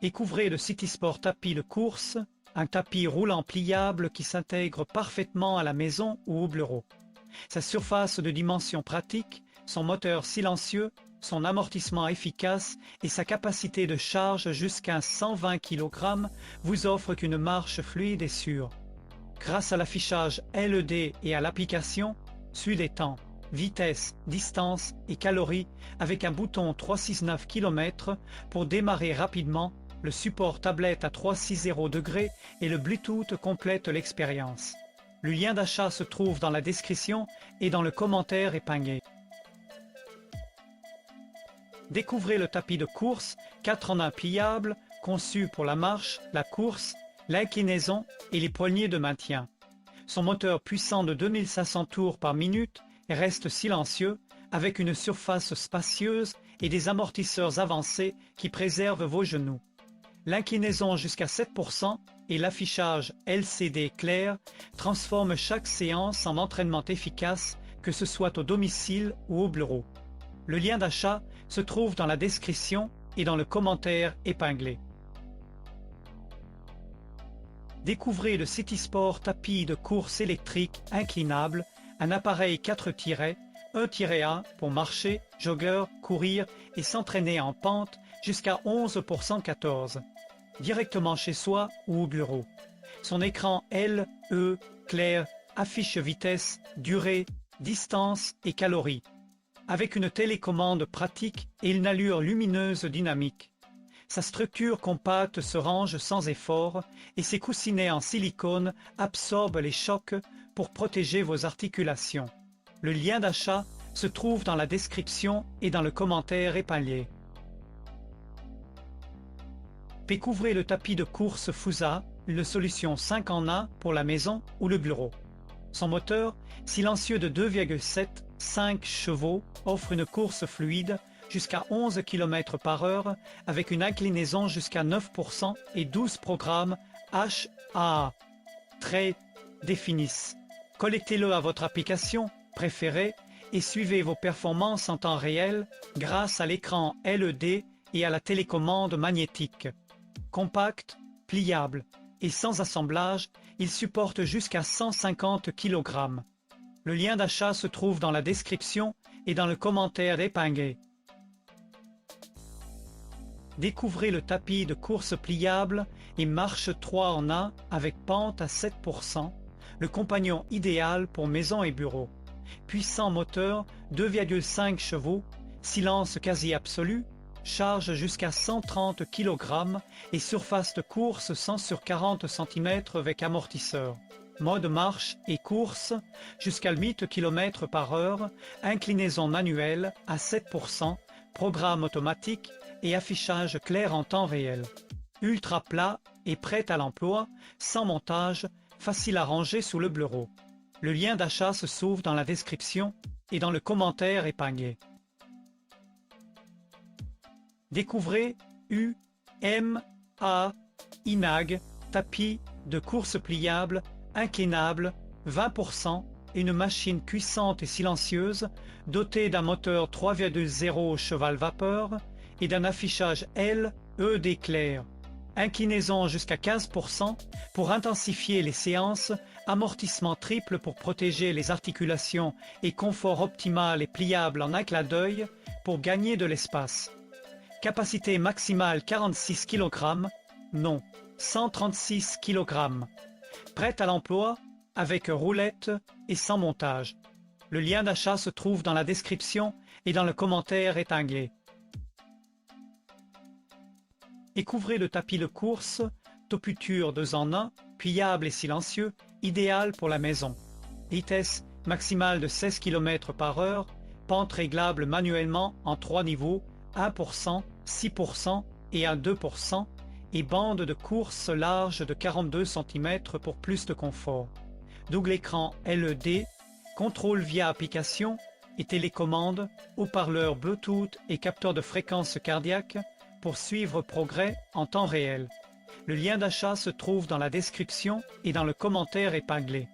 Découvrez le CitySport tapis de course, un tapis roulant pliable qui s'intègre parfaitement à la maison ou au bureau. Sa surface de dimension pratique, son moteur silencieux, son amortissement efficace et sa capacité de charge jusqu'à 120 kg vous offrent qu'une marche fluide et sûre. Grâce à l'affichage LED et à l'application, suivez les temps, vitesse, distance et calories avec un bouton 369 km pour démarrer rapidement. Le support tablette à 360 degrés et le Bluetooth complètent l'expérience. Le lien d'achat se trouve dans la description et dans le commentaire épinglé. Découvrez le tapis de course 4 en 1 pliable, conçu pour la marche, la course, l'inclinaison et les poignées de maintien. Son moteur puissant de 2500 tours par minute reste silencieux, avec une surface spacieuse et des amortisseurs avancés qui préservent vos genoux. L'inclinaison jusqu'à 7% et l'affichage LCD clair transforment chaque séance en entraînement efficace, que ce soit au domicile ou au bureau. Le lien d'achat se trouve dans la description et dans le commentaire épinglé. Découvrez le CitySport tapis de course électrique inclinable, un appareil 4 tirets, 1-1 pour marcher, jogger, courir et s'entraîner en pente jusqu'à 11 pour 114, directement chez soi ou au bureau. Son écran LE clair affiche vitesse, durée, distance et calories, avec une télécommande pratique et une allure lumineuse dynamique. Sa structure compacte se range sans effort et ses coussinets en silicone absorbent les chocs pour protéger vos articulations. Le lien d'achat se trouve dans la description et dans le commentaire épinglé. Découvrez le tapis de course Fusa, une solution 5 en 1 pour la maison ou le bureau. Son moteur, silencieux de 2,75 chevaux, offre une course fluide jusqu'à 11 km/h avec une inclinaison jusqu'à 9% et 12 programmes HAA. Très définissent. Connectez-le à votre application préférée et suivez vos performances en temps réel grâce à l'écran LED et à la télécommande magnétique. Compact, pliable et sans assemblage, il supporte jusqu'à 150 kg. Le lien d'achat se trouve dans la description et dans le commentaire épinglé. Découvrez le tapis de course pliable et marche 3 en 1 avec pente à 7%, le compagnon idéal pour maison et bureau. Puissant moteur, 2,5 chevaux, silence quasi absolu, charge jusqu'à 130 kg et surface de course 100 sur 40 cm avec amortisseur. Mode marche et course jusqu'à 8 km/h, inclinaison manuelle à 7%, programme automatique et affichage clair en temps réel. Ultra plat et prêt à l'emploi, sans montage, facile à ranger sous le bureau. Le lien d'achat se trouve dans la description et dans le commentaire épinglé. Découvrez UMA INAG, tapis de course pliable, inclinable, 20%, une machine puissante et silencieuse, dotée d'un moteur 3,0 cheval-vapeur et d'un affichage LED clair. Inclinaison jusqu'à 15% pour intensifier les séances, amortissement triple pour protéger les articulations et confort optimal et pliable en un clin d'œil pour gagner de l'espace. Capacité maximale 46 kg, non, 136 kg. Prête à l'emploi avec roulette et sans montage. Le lien d'achat se trouve dans la description et dans le commentaire épinglé. Découvrez le tapis de course, Toputure 2 en 1, pliable et silencieux, idéal pour la maison. Vitesse maximale de 16 km/h, pente réglable manuellement en 3 niveaux, 1%, 6% et 2%, et bande de course large de 42 cm pour plus de confort. Double écran LED, contrôle via application et télécommande, haut-parleur Bluetooth et capteur de fréquence cardiaque pour suivre progrès en temps réel. Le lien d'achat se trouve dans la description et dans le commentaire épinglé.